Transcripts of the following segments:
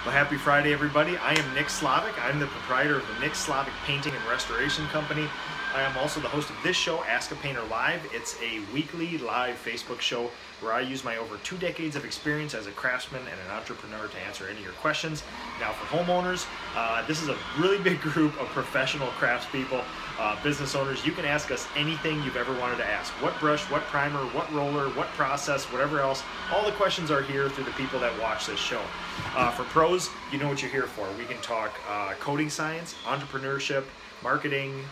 Well, happy Friday, everybody. I am Nick Slavic. I'm the proprietor of the Nick Slavic Painting and Restoration Company. I am also the host of this show, Ask a Painter Live. It's a weekly live Facebook show where I use my over 2 decades of experience as a craftsman and an entrepreneur to answer any of your questions. Now, for homeowners, this is a really big group of professional craftspeople, business owners. You can ask us anything you've ever wanted to ask. What brush, what primer, what roller, what process, whatever else. All the questions are here through the people that watch this show. For pros, you know what you're here for. We can talk coding science, entrepreneurship, marketing,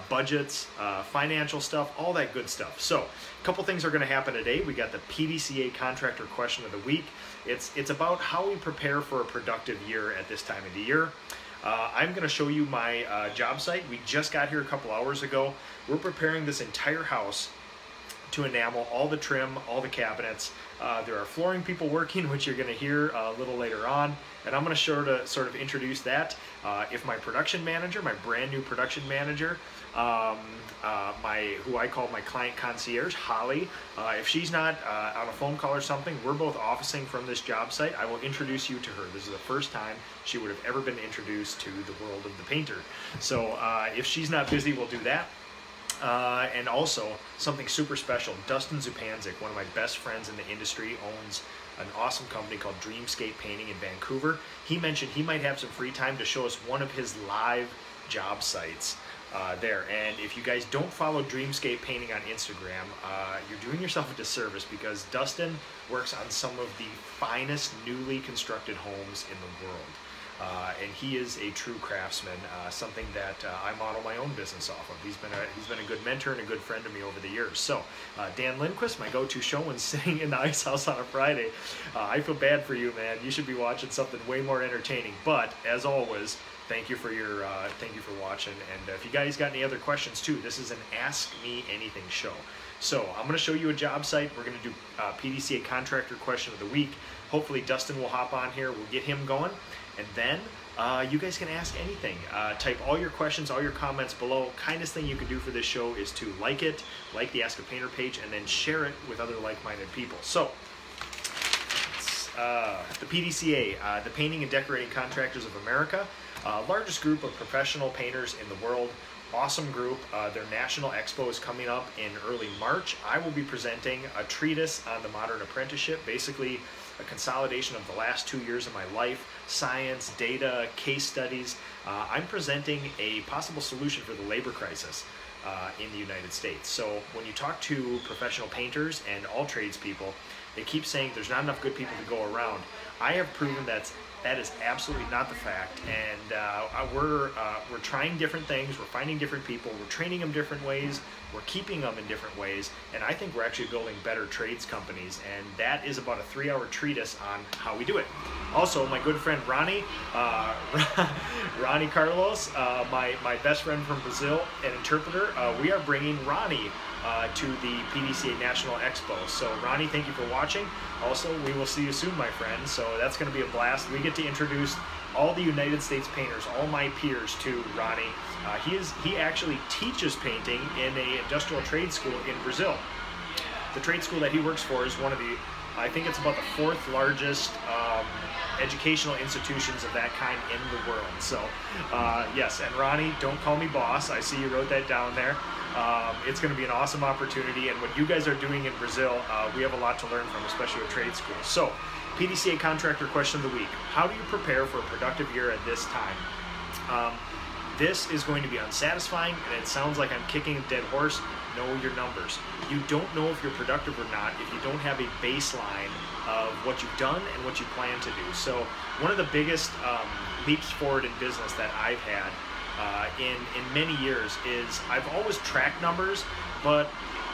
budgets, financial stuff, all that good stuff. So a couple things are going to happen today. We got the PDCA Contractor Question of the Week. It's about how we prepare for a productive year at this time of the year. I'm going to show you my job site. We just got here a couple hours ago. We're preparing this entire house to enamel, all the trim, all the cabinets. There are flooring people working, which you're going to hear a little later on, and I'm going to sort of introduce that. If my production manager, my brand new production manager, who I call my client concierge, Holly, if she's not on a phone call or something, we're both officing from this job site. I will introduce you to her. This is the first time she would have ever been introduced to the world of the painter. So if she's not busy, we'll do that. And also something super special. Dustin, one of my best friends in the industry, owns an awesome company called Dreamscape Painting in Vancouver. He mentioned he might have some free time to show us one of his live job sites there. And if you guys don't follow Dreamscape Painting on Instagram, you're doing yourself a disservice, because Dustin works on some of the finest newly constructed homes in the world. And he is a true craftsman, something that I model my own business off of. He's been a good mentor and a good friend to me over the years. So Dan Lindquist, my go-to showman, sitting in the ice house on a Friday. I feel bad for you, man. You should be watching something way more entertaining. But as always, thank you for watching. And if you guys got any other questions too, this is an Ask Me Anything show. So I'm going to show you a job site. We're going to do PDCA Contractor Question of the Week. Hopefully Dustin will hop on here. We'll get him going. And then you guys can ask anything. Type all your questions, all your comments below. Kindest thing you can do for this show is to like it, like the Ask a Painter page, and then share it with other like-minded people. So, the PDCA, the Painting and Decorating Contractors of America, largest group of professional painters in the world. Awesome group. Their national expo is coming up in early March. I will be presenting a treatise on the modern apprenticeship, basically a consolidation of the last 2 years of my life, science, data, case studies. I'm presenting a possible solution for the labor crisis in the United States. So when you talk to professional painters and all tradespeople, they keep saying there's not enough good people to go around. I have proven that is absolutely not the fact, and we're trying different things, we're finding different people, we're training them different ways, we're keeping them in different ways, and I think we're actually building better trades companies, and that is about a 3-hour treatise on how we do it. Also, my good friend Ronnie Carlos, my best friend from Brazil, an interpreter, we are bringing Ronnie to the PDCA National Expo. So Ronnie, thank you for watching. Also, we will see you soon, my friend. So that's going to be a blast. We get to introduce all the United States painters, all my peers, to Ronnie. He actually teaches painting in an industrial trade school in Brazil. The trade school that he works for is one of the, I think it's about the 4th largest educational institutions of that kind in the world. So yes, and Ronnie, don't call me boss. I see you wrote that down there. It's going to be an awesome opportunity, and what you guys are doing in Brazil, we have a lot to learn from, especially with trade schools. So, PDCA Contractor Question of the Week. How do you prepare for a productive year at this time? This is going to be unsatisfying, and it sounds like I'm kicking a dead horse. Know your numbers. You don't know if you're productive or not if you don't have a baseline of what you've done and what you plan to do. So one of the biggest leaps forward in business that I've had in many years is I've always tracked numbers, but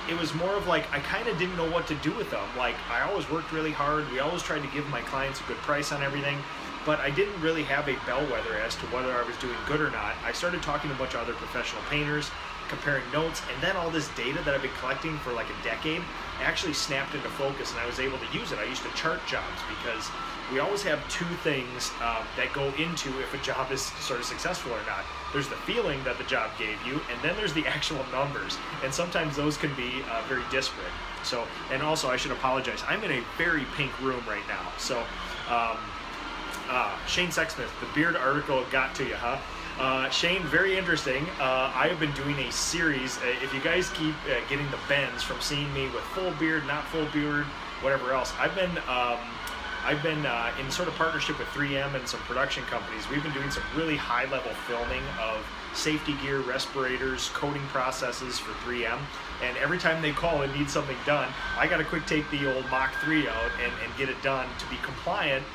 it was more of like I kind of didn't know what to do with them. Like, I always worked really hard. We always tried to give my clients a good price on everything, but I didn't really have a bellwether as to whether I was doing good or not. I started talking to a bunch of other professional painters, comparing notes, and then all this data that I've been collecting for like a decade actually snapped into focus, and I was able to use it. I used to chart jobs, because we always have 2 things that go into if a job is sort of successful or not. There's the feeling that the job gave you, and then there's the actual numbers, and sometimes those can be very disparate. So, and also I should apologize, I'm in a very pink room right now, so Shane Sexsmith, the beard article got to you, huh? Shane, very interesting. I have been doing a series. If you guys keep getting the bends from seeing me with full beard, not full beard, whatever else, I've been in sort of partnership with 3M and some production companies. We've been doing some really high-level filming of safety gear, respirators, coating processes for 3M. And every time they call and need something done, I got to quick take the old Mach 3 out and get it done to be compliant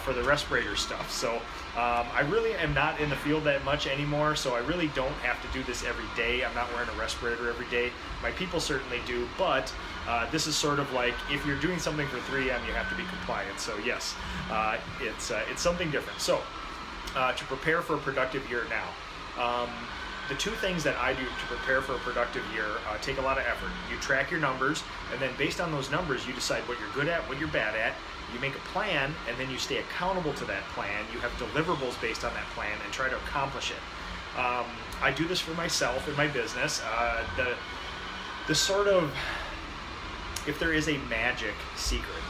for the respirator stuff. So I really am not in the field that much anymore, so I really don't have to do this every day. I'm not wearing a respirator every day. My people certainly do, but this is sort of like, if you're doing something for 3M, you have to be compliant. So yes, it's something different. So to prepare for a productive year now, the two things that I do to prepare for a productive year take a lot of effort. You track your numbers, and then based on those numbers, you decide what you're good at, what you're bad at. You make a plan, and then you stay accountable to that plan. You have deliverables based on that plan and try to accomplish it. I do this for myself in my business. The sort of, if there is a magic secret,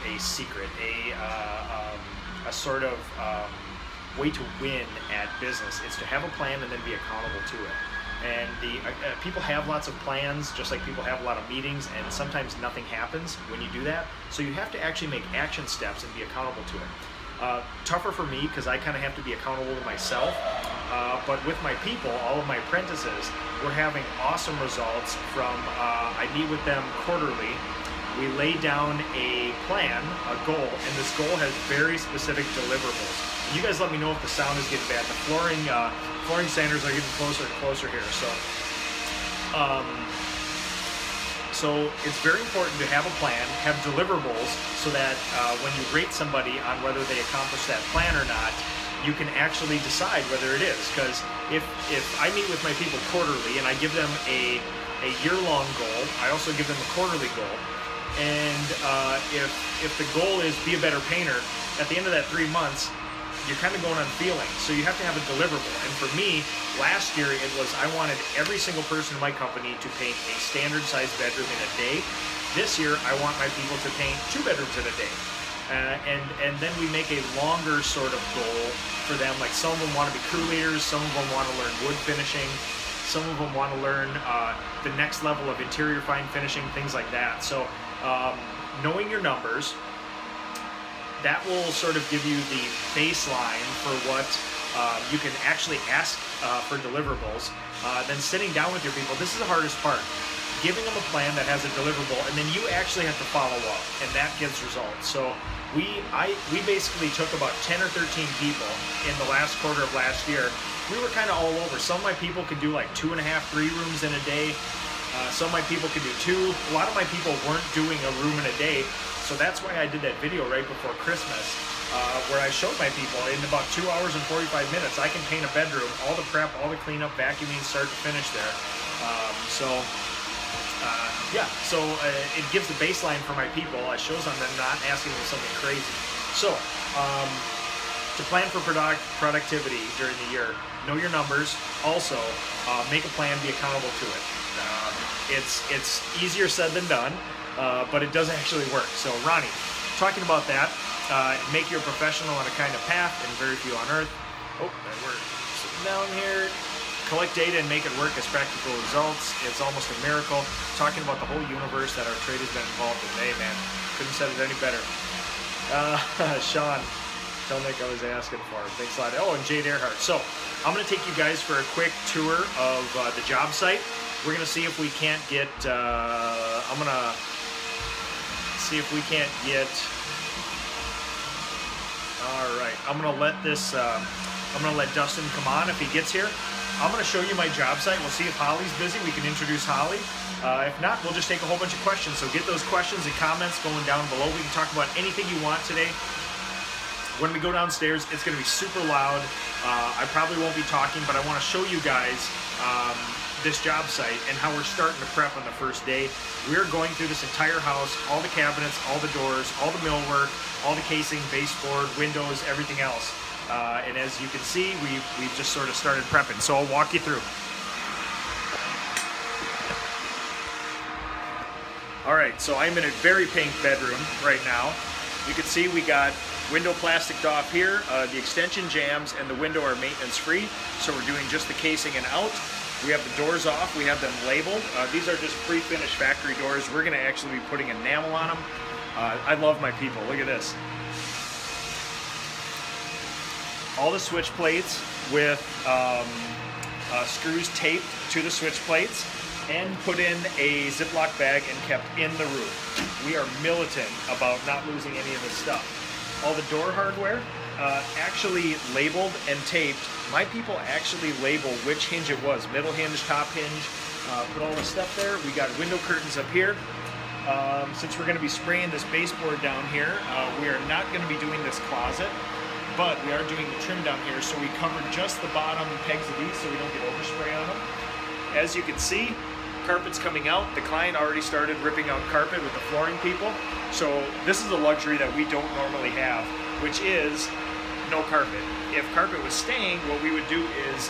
a sort of way to win at business, is to have a plan and then be accountable to it. And people have lots of plans, just like people have a lot of meetings, and sometimes nothing happens when you do that. So you have to actually make action steps and be accountable to it. Tougher for me because I kind of have to be accountable to myself, but with my people, all of my apprentices, we're having awesome results from, I meet with them quarterly. We lay down a plan, a goal, and this goal has very specific deliverables. And you guys let me know if the sound is getting bad. The flooring sanders are getting closer and closer here. So it's very important to have a plan, have deliverables, so that when you rate somebody on whether they accomplish that plan or not, you can actually decide whether it is. Because if I meet with my people quarterly and I give them a year-long goal, I also give them a quarterly goal. And if the goal is be a better painter, at the end of that 3 months, you're kind of going on feeling. So you have to have a deliverable. And for me, last year it was, I wanted every single person in my company to paint a standard sized bedroom in a day. This year, I want my people to paint 2 bedrooms in a day. And then we make a longer sort of goal for them. Like some of them want to be crew leaders, some of them want to learn wood finishing, some of them want to learn the next level of interior fine finishing, things like that. So knowing your numbers, that will sort of give you the baseline for what you can actually ask for deliverables. Then sitting down with your people, this is the hardest part. Giving them a plan that has a deliverable, and then you actually have to follow up, and that gives results. So we basically took about 10 or 13 people in the last quarter of last year. We were kind of all over. Some of my people could do like 2.5, 3 rooms in a day. Some of my people could do 2. A lot of my people weren't doing a room in a day. So that's why I did that video right before Christmas, where I showed my people in about 2 hours and 45 minutes, I can paint a bedroom, all the prep, all the cleanup, vacuuming, start to finish there. It gives the baseline for my people. It shows on them not asking them something crazy. So, to plan for productivity during the year, know your numbers. Also, make a plan, be accountable to it. It's easier said than done. But it does actually work. So Ronnie, talking about that, make you a professional on a kind of path, and very few on earth. Oh, and we're sitting down here. Collect data and make it work as practical results. It's almost a miracle. Talking about the whole universe that our trade has been involved in. Hey man, couldn't have said it any better. Sean, tell Nick I was asking for him. Thanks a lot. Oh, and Jade Earhart. So I'm going to take you guys for a quick tour of the job site. We're going to see if we can't get, I'm going to see if we can't get, all right, I'm going to let Dustin come on if he gets here. I'm going to show you my job site. We'll see if Holly's busy. We can introduce Holly. If not, we'll just take a whole bunch of questions. So get those questions and comments going down below. We can talk about anything you want today. When we go downstairs, it's going to be super loud. I probably won't be talking, but I want to show you guys this job site and how we're starting to prep on the first day. We're going through this entire house, all the cabinets, all the doors, all the millwork, all the casing, baseboard, windows, everything else. And as you can see, we've just sort of started prepping. So I'll walk you through. All right, so I'm in a very pink bedroom right now. You can see we got Window plasticed off here. The extension jams and the window are maintenance free, so we're doing just the casing and out. We have the doors off, we have them labeled. These are just pre-finished factory doors. We're gonna actually be putting enamel on them. I love my people, look at this. All the switch plates with screws taped to the switch plates and put in a Ziploc bag and kept in the roof. We are militant about not losing any of this stuff. All the door hardware, actually labeled and taped. My people actually label which hinge it was, middle hinge, top hinge, put all the stuff there. We got window curtains up here. Since we're going to be spraying this baseboard down here, we are not going to be doing this closet, but we are doing the trim down here, so we covered just the bottom pegs of these so we don't get overspray on them. As you can see, carpet's coming out. The client already started ripping out carpet with the flooring people, so this is a luxury that we don't normally have, which is no carpet. If carpet was staying, what we would do is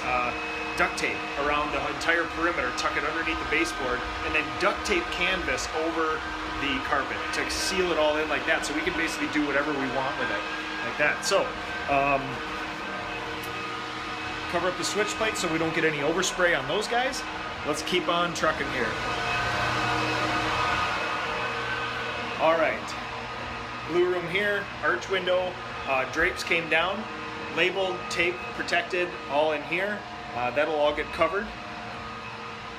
duct tape around the entire perimeter, tuck it underneath the baseboard, and then duct tape canvas over the carpet to seal it all in like that, so we can basically do whatever we want with it, like that. So, cover up the switch plate so we don't get any overspray on those guys. Let's keep on trucking here. All right, blue room here, arch window, drapes came down, labeled, tape, protected, all in here. That'll all get covered.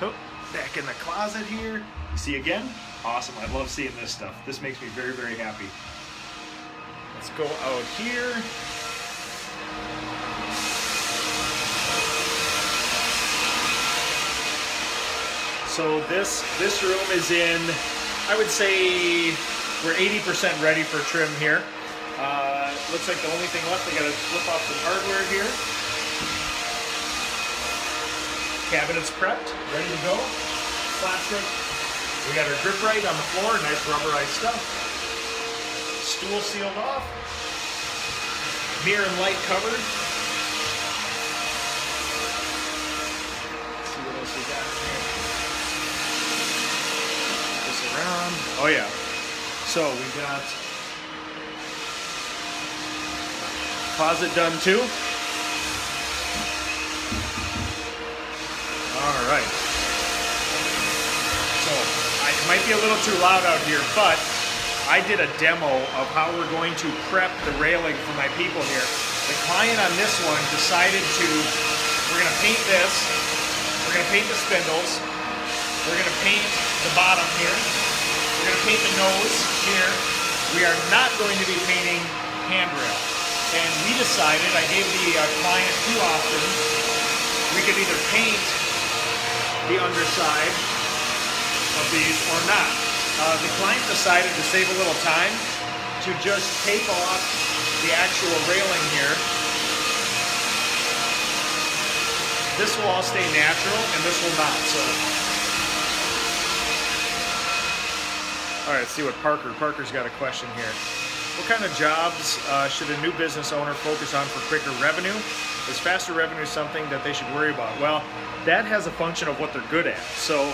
Oh, back in the closet here. You see again? Awesome, I love seeing this stuff. This makes me very, very happy. Let's go out here. So this room is in, I would say we're 80% ready for trim here. Looks like the only thing left, I gotta flip off some hardware here. Cabinets prepped, ready to go. Plastic. We got our grip right on the floor, nice rubberized stuff. Stool sealed off. Mirror and light covered. Let's see what else we got here. This around. Oh yeah. So we got closet done too. All right. So it might be a little too loud out here, but I did a demo of how we're going to prep the railing for my people here. The client on this one decided we're going to paint this, we're going to paint the spindles, we're going to paint the bottom here, we're going to paint the nose here. We are not going to be painting handrail. And we decided, I gave the client two options. We could either paint the underside of these or not. The client decided to save a little time to just tape off the actual railing here. This will all stay natural and this will not. So, all right, let's see what Parker's got a question here. What kind of jobs should a new business owner focus on for quicker revenue? Is faster revenue something that they should worry about? Well, that has a function of what they're good at. So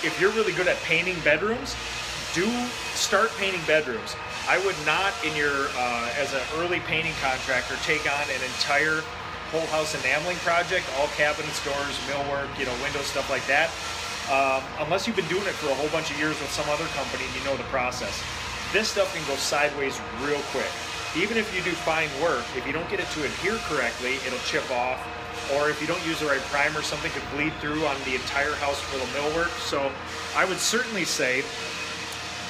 if you're really good at painting bedrooms, start painting bedrooms. I would not, as an early painting contractor, take on an entire whole house enameling project, all cabinets, doors, millwork, windows, stuff like that, unless you've been doing it for a whole bunch of years with some other company and you know the process. This stuff can go sideways real quick. Even if you do fine work, if you don't get it to adhere correctly, it'll chip off. Or if you don't use the right primer, something could bleed through on the entire house full of millwork. So I would certainly say,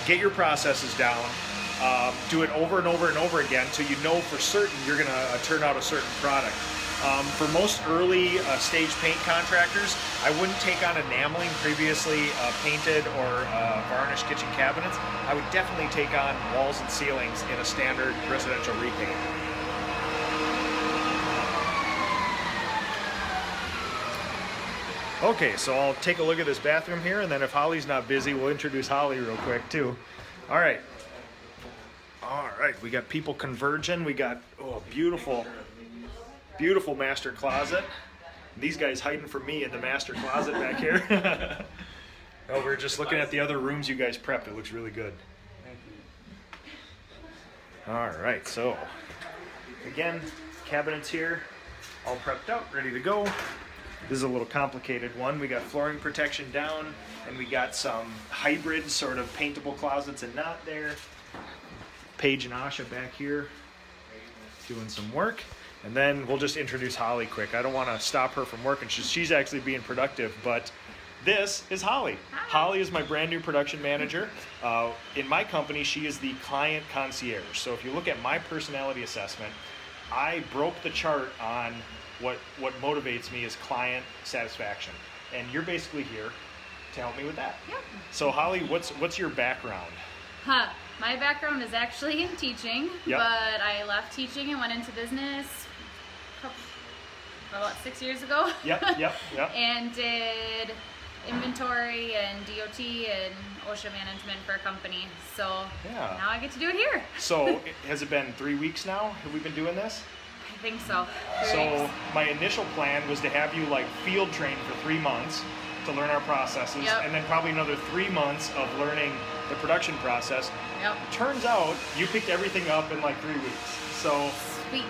get your processes down, do it over and over and over again till you know for certain you're gonna turn out a certain product. For most early stage paint contractors, I wouldn't take on enameling previously painted or varnished kitchen cabinets. I would definitely take on walls and ceilings in a standard residential repaint. Okay, so I'll take a look at this bathroom here, and then if Holly's not busy, we'll introduce Holly real quick too. All right, we got people converging. We got, beautiful master closet. These guys hiding from me in the master closet back here. Oh, we're just looking at the other rooms you guys prepped. It looks really good. All right, so again, cabinets here, all prepped out, ready to go. This is a little complicated one. We got flooring protection down, and we got some hybrid sort of paintable closets and not there. Paige and Asha back here doing some work. And then we'll just introduce Holly quick. I don't want to stop her from working. She's actually being productive, but this is Holly. Hi. Holly is my brand new production manager. In my company, she is the client concierge. So if you look at my personality assessment, I broke the chart on what motivates me is client satisfaction. And you're basically here to help me with that. Yep. So Holly, what's your background? My background is actually in teaching, but I left teaching and went into business about 6 years ago. Yep. And did inventory and DOT and OSHA management for a company. So now I get to do it here. So has it been 3 weeks now? Have we been doing this? I think so. So my initial plan was to have you like field train for 3 months to learn our processes, and then probably another 3 months of learning the production process. Turns out you picked everything up in like 3 weeks. So sweet.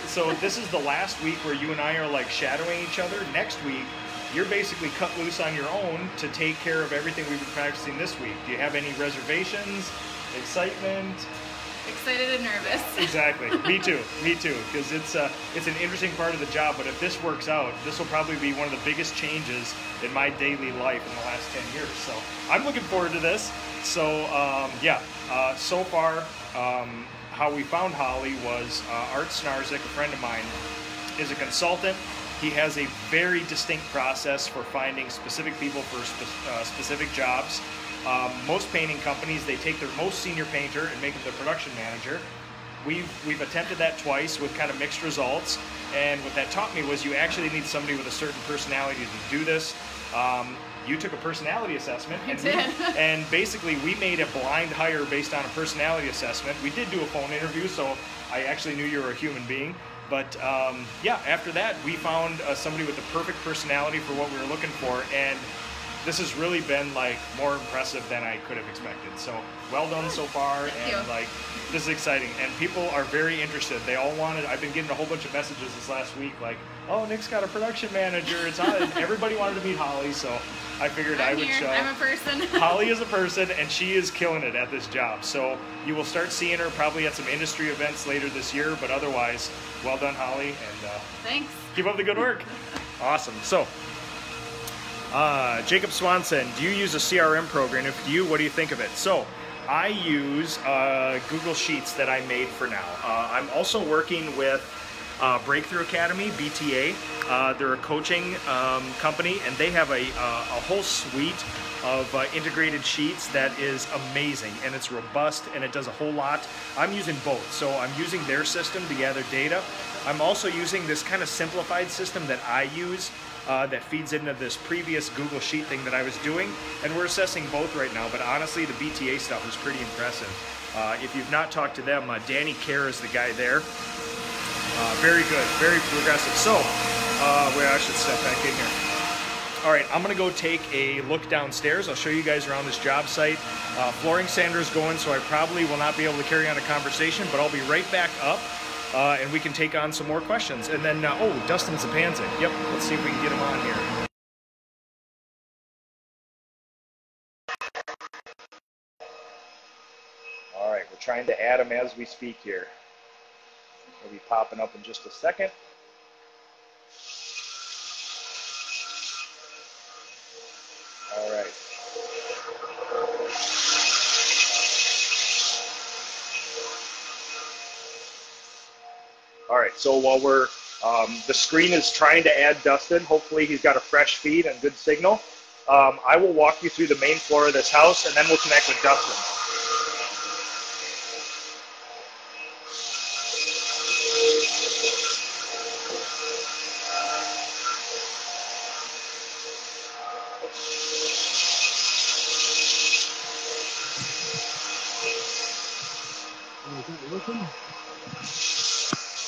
So this is the last week where you and I are like shadowing each other. Next week, you're basically cut loose on your own to take care of everything we've been practicing this week. Do you have any reservations, excitement? Excited and nervous. Exactly. Me too, because it's an interesting part of the job, but if this works out, this will probably be one of the biggest changes in my daily life in the last 10 years. So I'm looking forward to this. So so far, how we found Holly was Art Snarzik, a friend of mine, is a consultant. He has a very distinct process for finding specific people for specific jobs. Most painting companies, they take their most senior painter and make him the production manager. We've attempted that twice with kind of mixed results, and what that taught me was you actually need somebody with a certain personality to do this. You took a personality assessment, and basically we made a blind hire based on a personality assessment. We did do a phone interview, so I actually knew you were a human being. But after that, we found somebody with the perfect personality for what we were looking for, and this has really been like more impressive than I could have expected. So well done so far. Thank you. Like this is exciting, and people are very interested. They all wanted. I've been getting a whole bunch of messages this last week, like, "Oh, Nick's got a production manager." It's on. Everybody wanted to meet Holly, so I figured I would show. I'm a person. Holly is a person, and she is killing it at this job. So you will start seeing her probably at some industry events later this year. But otherwise, well done, Holly, and thanks. Keep up the good work. Awesome. So. Jacob Swanson, do you use a CRM program? If you, what do you think of it? So, I use Google Sheets that I made for now. I'm also working with Breakthrough Academy, BTA. They're a coaching company, and they have a whole suite of integrated sheets that is amazing, and it's robust, and it does a whole lot. I'm using both, so I'm using their system to gather data. I'm also using this kind of simplified system that I use that feeds into this previous Google Sheet thing that I was doing, and we're assessing both right now, but honestly the BTA stuff is pretty impressive. If you've not talked to them, Danny Kerr is the guy there. Very good, very progressive. So, I should step back in here. All right, I'm gonna go take a look downstairs. I'll show you guys around this job site. Flooring sander's going, so I probably will not be able to carry on a conversation, but I'll be right back up. And we can take on some more questions. And then, Dustin Zapanzik. Yep, let's see if we can get him on here. All right, we're trying to add him as we speak here. He'll be popping up in just a second. All right. All right, so while we're, the screen is trying to add Dustin. Hopefully he's got a fresh feed and good signal. I will walk you through the main floor of this house, and then we'll connect with Dustin.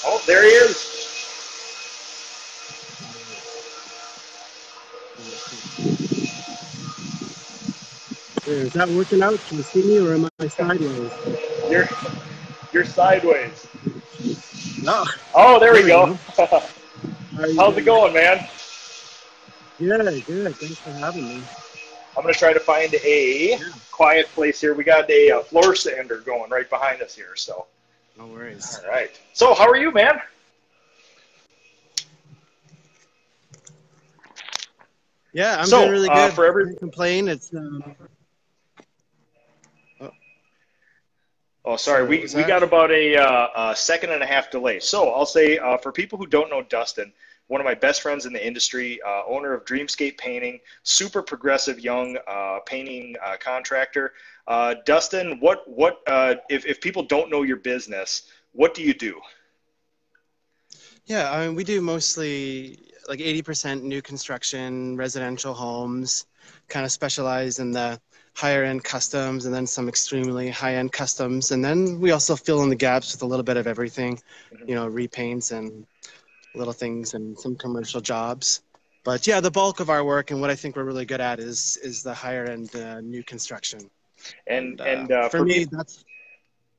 Oh, there he is. Is that working out? Can you see me, or am I sideways? You're sideways. No. Oh, there we go. How's it going, man? Good, good. Thanks for having me. I'm going to try to find a quiet place here. We got a floor sander going right behind us here, so. No worries. All right. So, how are you, man? Yeah, I'm doing really good. Can't complain. It's Oh, sorry. We got about a second and a half delay. So I'll say for people who don't know Dustin, one of my best friends in the industry, owner of Dreamscape Painting, super progressive young painting contractor. Dustin, if people don't know your business, what do you do? Yeah, I mean, we do mostly like 80% new construction, residential homes, kind of specialize in the higher end customs and then some extremely high end customs. And then we also fill in the gaps with a little bit of everything, you know, repaints and little things and some commercial jobs. But yeah, the bulk of our work and what I think we're really good at is the higher end new construction. And for me, that's.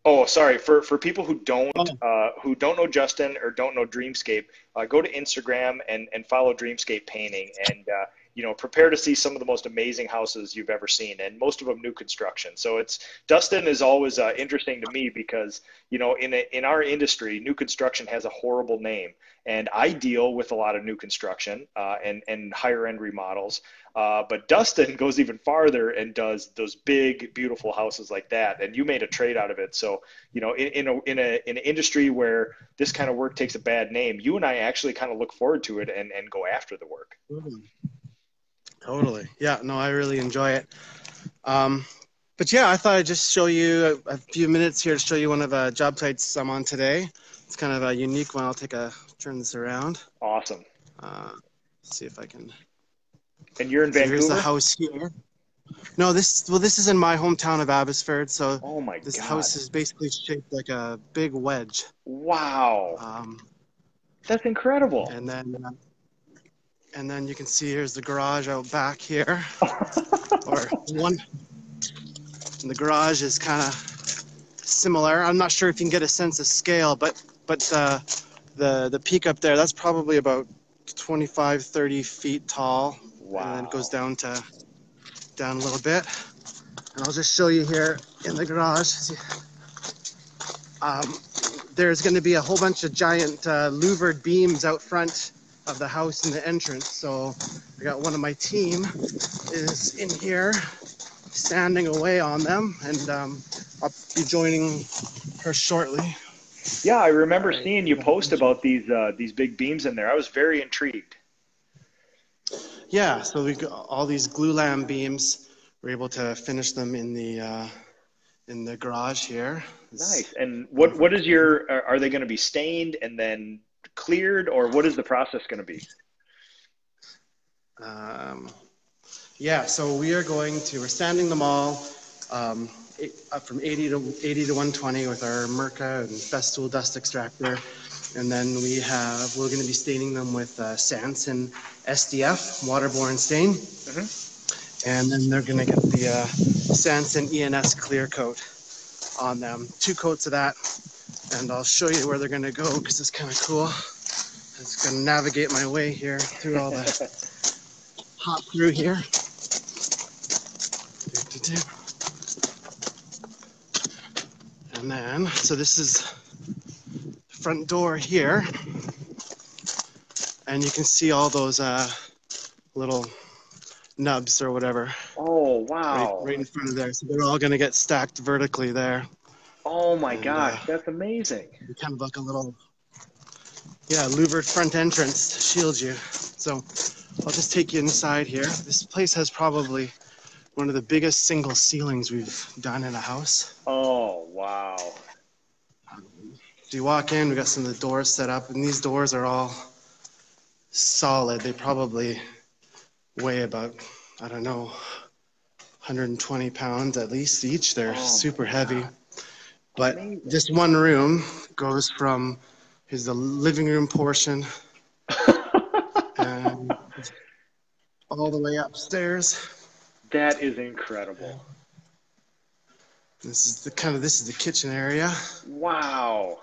Oh, sorry. For people who don't know Justin or don't know Dreamscape, go to Instagram and follow Dreamscape Painting, and you know, prepare to see some of the most amazing houses you've ever seen, and most of them new construction. So Dustin is always interesting to me because, you know, in our industry, new construction has a horrible name, and I deal with a lot of new construction and higher end remodels. But Dustin goes even farther and does those big, beautiful houses like that. And you made a trade out of it. So, you know, in an industry where this kind of work takes a bad name, you and I actually kind of look forward to it and go after the work. Totally. Yeah, no, I really enjoy it. But yeah, I thought I'd just show you a few minutes here to show you one of the job sites I'm on today. It's kind of a unique one. I'll turn this around. Awesome. See if I can. And you're in Vancouver? Here's the house here. No, this is in my hometown of Abbotsford. So this house is basically shaped like a big wedge. Wow. That's incredible. And then you can see here's the garage out back here. And the garage is kind of similar. I'm not sure if you can get a sense of scale, but the peak up there, that's probably about 25, 30 feet tall. Wow. And then it goes down a little bit. And I'll just show you here in the garage. There's going to be a whole bunch of giant louvered beams out front of the house in the entrance. So I got one of my team is in here standing away on them, and I'll be joining her shortly. Yeah, I remember seeing you post about these big beams in there. I was very intrigued. Yeah, so we got all these glulam beams. We're able to finish them in the garage here. Nice. And what is are they going to be stained and then cleared, or what is the process going to be? Yeah, so we're sanding them all up from 80 to 120 with our Mirka and Festool dust extractor. And then we're going to be staining them with Sanson SDF, waterborne stain. Mm-hmm. And then they're going to get the Sanson ENS clear coat on them. 2 coats of that. And I'll show you where they're going to go because it's kind of cool. I'm just going to navigate my way here through all the hop through here. And then, so this is front door here, and you can see all those little nubs or whatever. Oh, wow. Right in front of there. So they're all going to get stacked vertically there. Oh my gosh, that's amazing. Kind of like a little, louvered front entrance to shield you. So I'll just take you inside here. This place has probably one of the biggest single ceilings we've done in a house. Oh, wow. So you walk in, we got some of the doors set up, and these doors are all solid. They probably weigh about, I don't know, 120 pounds at least each. They're super heavy. But this one room goes from, here's the living room portion, and all the way upstairs. That is incredible. This is the kitchen area. Wow.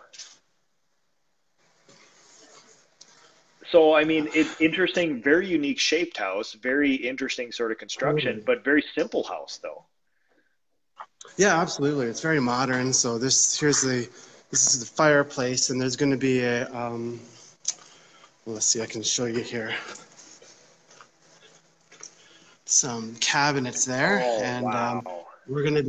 So, I mean, it's interesting, very unique shaped house, very interesting sort of construction, but very simple house though. Yeah, absolutely. It's very modern. So this is the fireplace, and there's going to be a well, let's see, I can show you here. Some cabinets there, and wow. we're gonna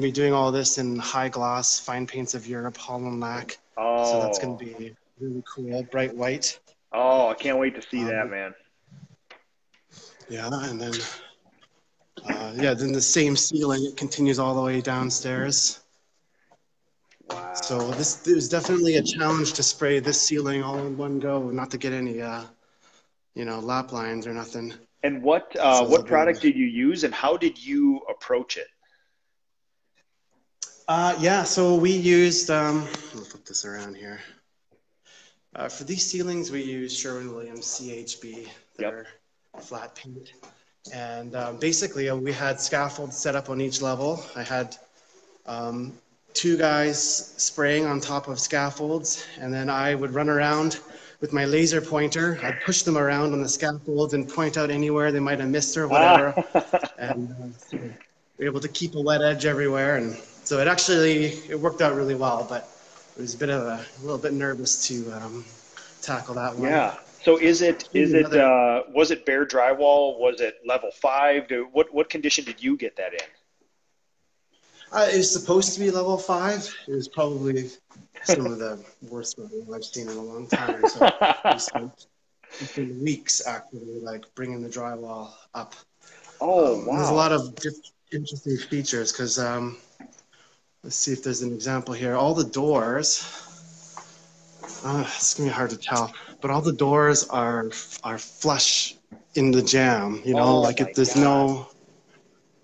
be doing all this in high gloss, fine paints of Europe, Holland lac. So that's gonna be really cool, bright white. Oh, I can't wait to see that, man. Yeah, and then then the same ceiling, it continues all the way downstairs. Wow. So this is definitely a challenge to spray this ceiling all in one go, not to get any lap lines or nothing. And what product did you use, and how did you approach it? Yeah, so we used, I'll flip this around here. For these ceilings, we used Sherwin-Williams CHB, their flat paint. And basically, we had scaffolds set up on each level. I had 2 guys spraying on top of scaffolds, and then I would run around with my laser pointer. I'd push them around on the scaffolds and point out anywhere they might have missed or whatever. And so we were able to keep a wet edge everywhere. And so it worked out really well, but it was a little bit nervous to tackle that one. Yeah. So was it bare drywall? Was it level 5? What condition did you get that in? It was supposed to be level 5. It was probably some of the worst level I've seen in a long time. So we spent weeks actually bringing the drywall up. Oh, wow. There's a lot of interesting features because let's see if there's an example here. All the doors, it's gonna be hard to tell, but all the doors are flush in the jamb.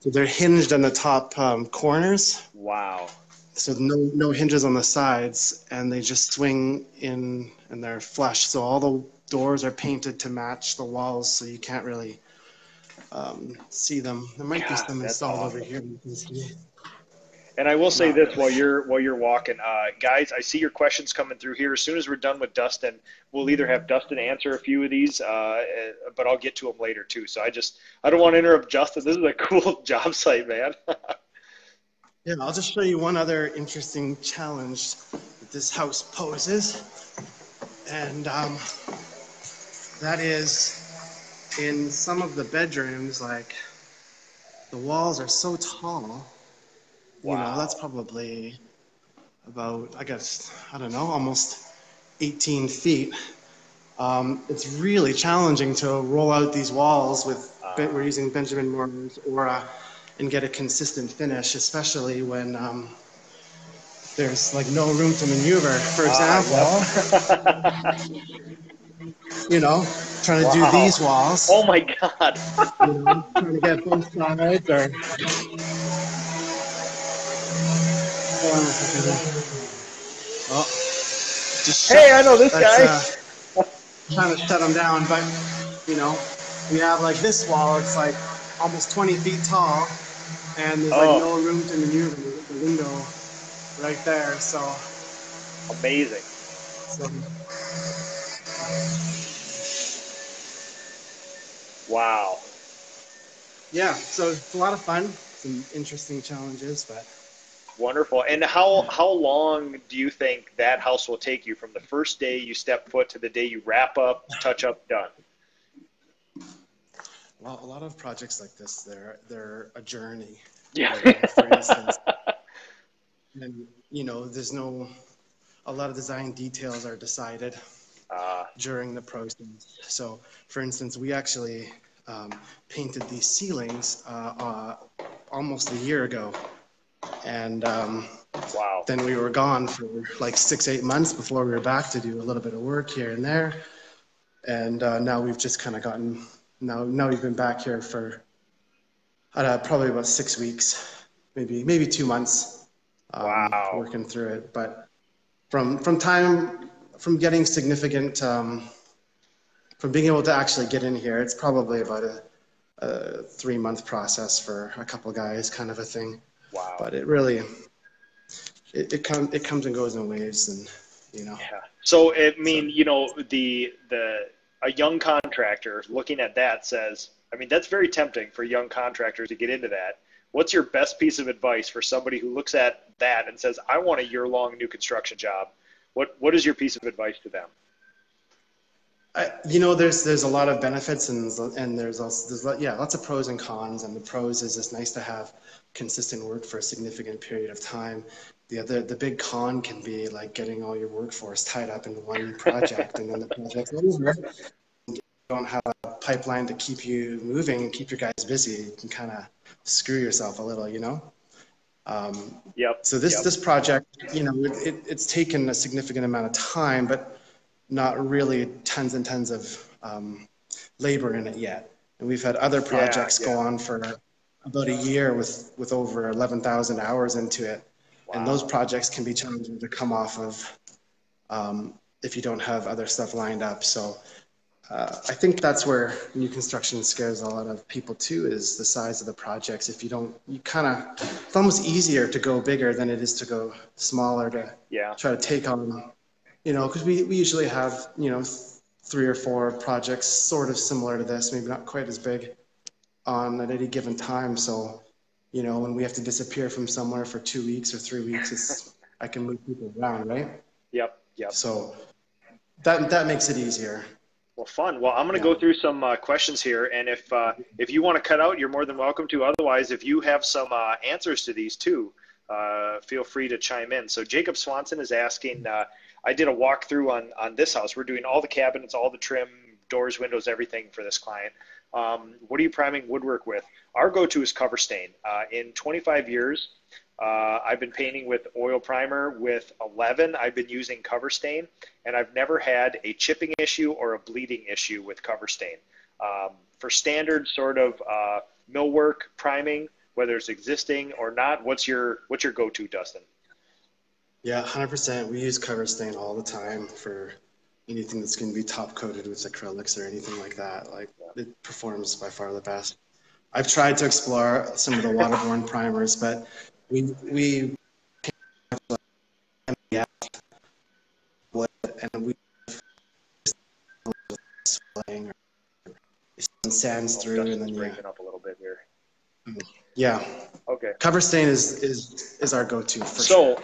They're hinged on the top corners. Wow. So no hinges on the sides, and they just swing in and they're flush. So all the doors are painted to match the walls, so you can't really see them. There might be some installed over here. You can see. And I will say this while you're walking, guys, I see your questions coming through here. As soon as we're done with Dustin, we'll either have Dustin answer a few of these, but I'll get to them later too. So I don't want to interrupt Justin. This is a cool job site, man. Yeah, I'll just show you one other interesting challenge that this house poses, and that is in some of the bedrooms, the walls are so tall. Wow. That's probably about, almost 18 feet. It's really challenging to roll out these walls we're using Benjamin Morton's Aura and get a consistent finish, especially when there's no room to maneuver. For example, trying to do these walls. Oh my God. Trying to get both sides Hey, I know this guy. Trying to shut them down, but we have this wall. It's almost 20 feet tall, and there's no room to maneuver. The window right there. So amazing. Wow. Yeah. So it's a lot of fun. Some interesting challenges, but. Wonderful. And how long do you think that house will take you from the first day you step foot to the day you wrap up, touch up, done? Well, a lot of projects like this, they're a journey. Yeah. For instance, and there's a lot of design details are decided during the process. So, for instance, we actually painted these ceilings almost a year ago. And wow. Then we were gone for 6-8 months before we were back to do a little bit of work here and there. And now we've just kind of gotten, now we've been back here for probably about 6 weeks, maybe 2 months working through it. But from getting significant, from being able to actually get in here, it's probably about a 3-month process for a couple guys, kind of a thing. Wow. But it really, it comes and goes in waves, and Yeah. So I mean, a young contractor looking at that says, I mean, that's very tempting for young contractors to get into that. What's your best piece of advice for somebody who looks at that and says, I want a year-long new construction job? What is your piece of advice to them? There's a lot of benefits, and there's lots of pros and cons. And the pros is it's nice to have consistent work for a significant period of time. The big con can be like getting all your workforce tied up in one project, and then the project's over. You don't have a pipeline to keep you moving and keep your guys busy. You can kind of screw yourself a little, Yep. So this project, it's taken a significant amount of time, but not really tons and tons of labor in it yet. And we've had other projects go on for about a year with over 11,000 hours into it. Wow. And those projects can be challenging to come off of if you don't have other stuff lined up. So I think that's where new construction scares a lot of people too, is the size of the projects. If it's almost easier to go bigger than it is to go smaller to try to take on, because we usually have, 3 or 4 projects sort of similar to this, maybe not quite as big on at any given time. So, when we have to disappear from somewhere for 2 weeks or 3 weeks, I can move people around, right? Yep. So that makes it easier. Well, fun. Well, I'm going to go through some questions here, and if you want to cut out, you're more than welcome to. Otherwise, if you have some answers to these too, feel free to chime in. So Jacob Swanson is asking, I did a walkthrough on this house. We're doing all the cabinets, all the trim, doors, windows, everything for this client. What are you priming woodwork with? Our go-to is cover stain. In 25 years, I've been painting with oil primer. With 11, I've been using cover stain, and I've never had a chipping issue or a bleeding issue with cover stain. For standard sort of millwork priming, whether it's existing or not, what's your go-to, Dustin? Yeah, 100%. We use cover stain all the time for anything that's going to be top coated with acrylics or anything like that. Like, it performs by far the best. I've tried to explore some of the waterborne primers, but we sands through, and then breaking up a little bit here. Yeah. Okay. Cover stain is our go-to for sure.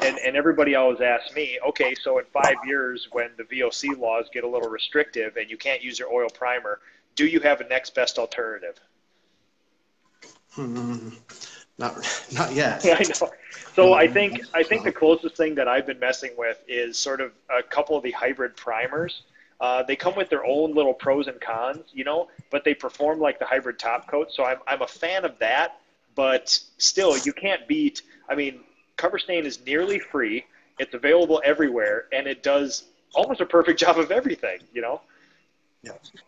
And everybody always asks me, okay, so in 5 years when the VOC laws get a little restrictive and you can't use your oil primer, do you have a next best alternative? Not yet. Yeah, I know. So I think the closest thing that I've been messing with is sort of a couple of the hybrid primers. They come with their own little pros and cons, but they perform like the hybrid top coat. So I'm a fan of that, but still you can't beat. I mean, cover stain is nearly free. It's available everywhere, and it does almost a perfect job of everything, Yeah,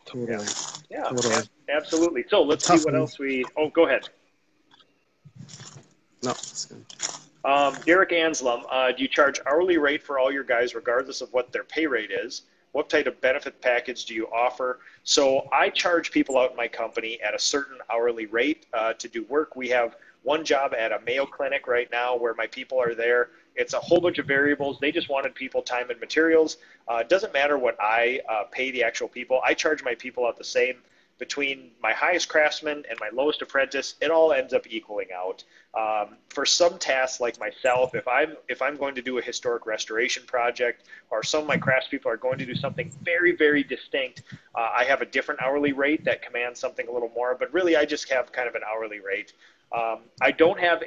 totally. Yeah, totally. Absolutely. So let's see what else oh, go ahead. No, that's good. Derek Anslem, do you charge hourly rate for all your guys regardless of what their pay rate is? What type of benefit package do you offer? So I charge people out in my company at a certain hourly rate to do work. We have one job at a Mayo Clinic right now where my people are there. It's a whole bunch of variables. They just wanted people, time, and materials. It doesn't matter what I pay the actual people. I charge my people out the same. Between my highest craftsman and my lowest apprentice, it all ends up equaling out. For some tasks like myself, if I'm going to do a historic restoration project, or some of my craftspeople are going to do something very, very distinct, I have a different hourly rate that commands something a little more, but really I just have kind of an hourly rate. I don't have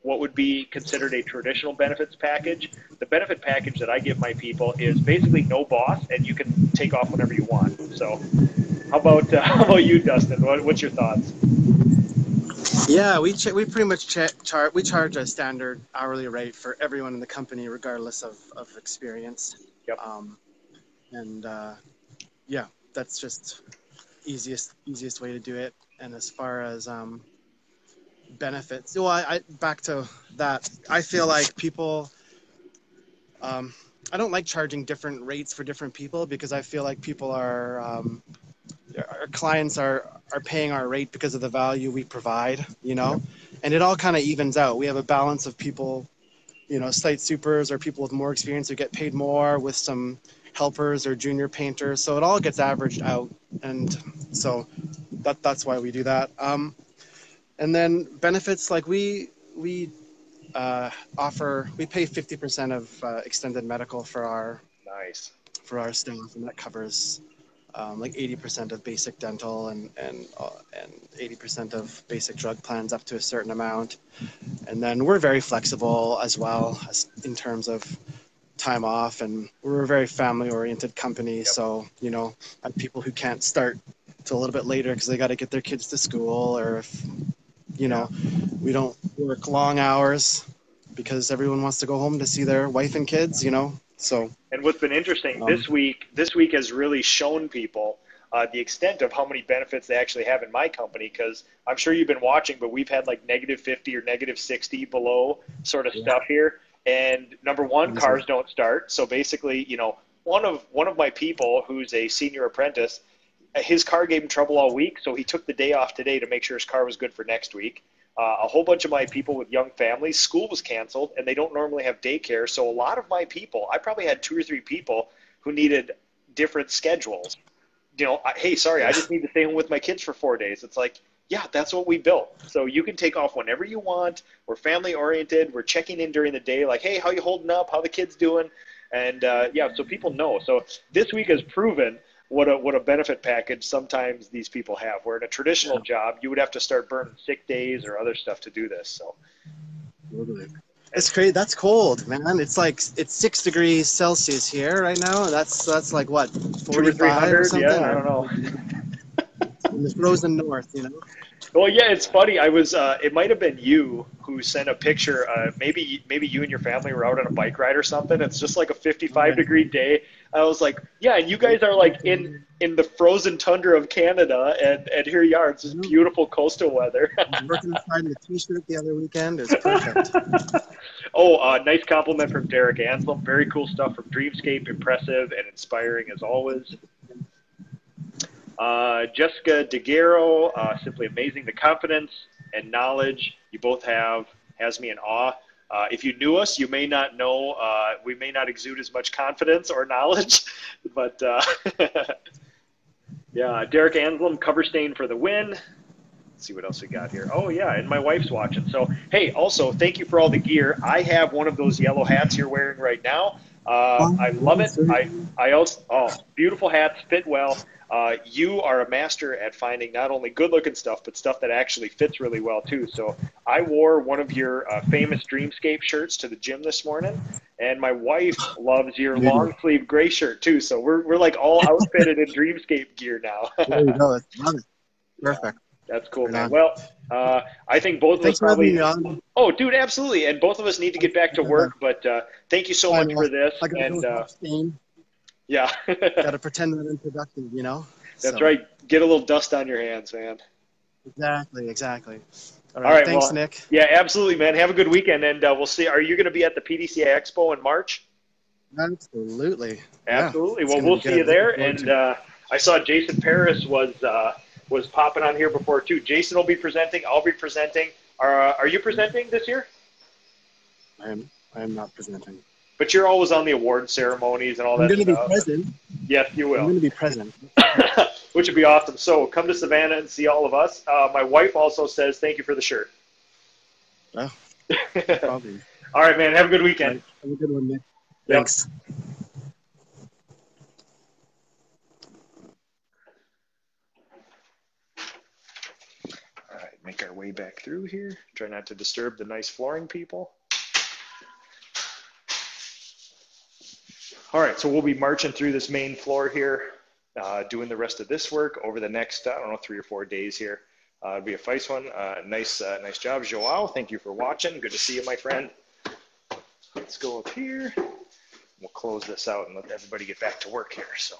what would be considered a traditional benefits package. The benefit package that I give my people is basically no boss, and you can take off whenever you want. So how about you, Dustin? What's your thoughts? Yeah, we pretty much charge a standard hourly rate for everyone in the company, regardless of experience. Yep. Yeah, that's just easiest way to do it. And as far as benefits, well, I back to that. I feel like people. I don't like charging different rates for different people, because I feel like people are. Our clients are paying our rate because of the value we provide, and it all kind of evens out. We have a balance of people, you know, site supers or people with more experience who get paid more, with some helpers or junior painters. So it all gets averaged out. And so that's why we do that. And then benefits, like we pay 50% of extended medical for our staff, and that covers like 80% of basic dental and 80% of basic drug plans up to a certain amount. And then we're very flexible as well as in terms of time off, and we're a very family-oriented company. Yep. So, you know, I have people who can't start till a little bit later because they got to get their kids to school, or if, you know, we don't work long hours because everyone wants to go home to see their wife and kids, you know. So. And what's been interesting this week has really shown people the extent of how many benefits they actually have in my company, because I'm sure you've been watching, but we've had like -50 or -60 below sort of stuff here. And number one, cars don't start. So basically, you know, one of my people who's a senior apprentice, his car gave him trouble all week, so he took the day off today to make sure his car was good for next week. A whole bunch of my people with young families, school was canceled, and they don't normally have daycare. So a lot of my people, I probably had 2 or 3 people who needed different schedules. You know, hey, sorry, I just need to stay home with my kids for 4 days. It's like, yeah, that's what we built. So you can take off whenever you want. We're family oriented. We're checking in during the day, like, hey, how you holding up? How the kids doing? And yeah, so people know. So this week has proven what a benefit package sometimes these people have. Where in a traditional job, you would have to start burning sick days or other stuff to do this. So it's crazy. That's cold, man. It's like it's 6 degrees Celsius here right now. That's like what, 45 or something? Yeah, I don't know. In the frozen north, you know. Well, yeah, it's funny. I was. It might have been you who sent a picture. Maybe you and your family were out on a bike ride or something. It's just like a 55-degree day. I was like, yeah, and you guys are like in the frozen tundra of Canada, and here you are. It's just beautiful coastal weather. I was working inside in a t-shirt the other weekend. It's perfect. Nice compliment from Derek Anslem. Very cool stuff from Dreamscape. Impressive and inspiring as always. Jessica DeGuero, simply amazing. The confidence and knowledge you both have has me in awe. If you knew us, you may not know, we may not exude as much confidence or knowledge, but yeah, Derek Anslem, cover stain for the win. Let's see what else we got here. Oh yeah, and my wife's watching. So, hey, also, thank you for all the gear. I have one of those yellow hats you're wearing right now. I love it. I also, beautiful hats, fit well. You are a master at finding not only good-looking stuff, but stuff that actually fits really well, too. So I wore one of your famous Dreamscape shirts to the gym this morning, and my wife loves your long-sleeve gray shirt, too. So we're like all outfitted in Dreamscape gear now. There you go. Love it. Perfect. That's cool, man. Well, I think both of us probably... Oh, dude, absolutely. And both of us need to get back to work, but thank you so much for this. Yeah. Got to pretend that I'm productive, you know? That's right. Get a little dust on your hands, man. Exactly. All right. Thanks, Nick. Yeah, absolutely, man. Have a good weekend, and we'll see. Are you going to be at the PDCA Expo in March? Absolutely. Absolutely. Well, we'll see you there. And I saw Jason Paris was popping on here before, too. Jason will be presenting. I'll be presenting. Are you presenting this year? I am not presenting. But you're always on the award ceremonies and all that stuff. I'm going to be present. Yes, you will. I'm going to be present. Which would be awesome. So come to Savannah and see all of us. My wife also says thank you for the shirt. Oh, probably. All right, man. Have a good weekend. Right. Have a good one, Nick. Thanks. All right, make our way back through here. Try not to disturb the nice flooring people. All right, so we'll be marching through this main floor here, doing the rest of this work over the next, 3 or 4 days here. It'll be a nice one. Nice job, Joao. Thank you for watching. Good to see you, my friend. Let's go up here. We'll close this out and let everybody get back to work here. So,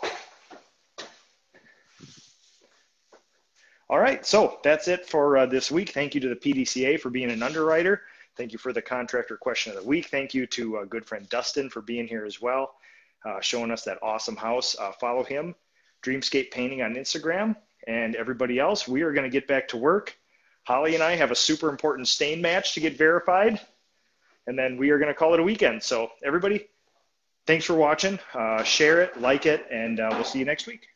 all right, so that's it for this week. Thank you to the PDCA for being an underwriter. Thank you for the contractor question of the week. Thank you to good friend Dustin for being here as well. Showing us that awesome house. Follow him, Dreamscape Painting on Instagram, and everybody else. We are going to get back to work. Holly and I have a super important stain match to get verified, and then we are going to call it a weekend. So everybody, thanks for watching. Share it, like it, and we'll see you next week.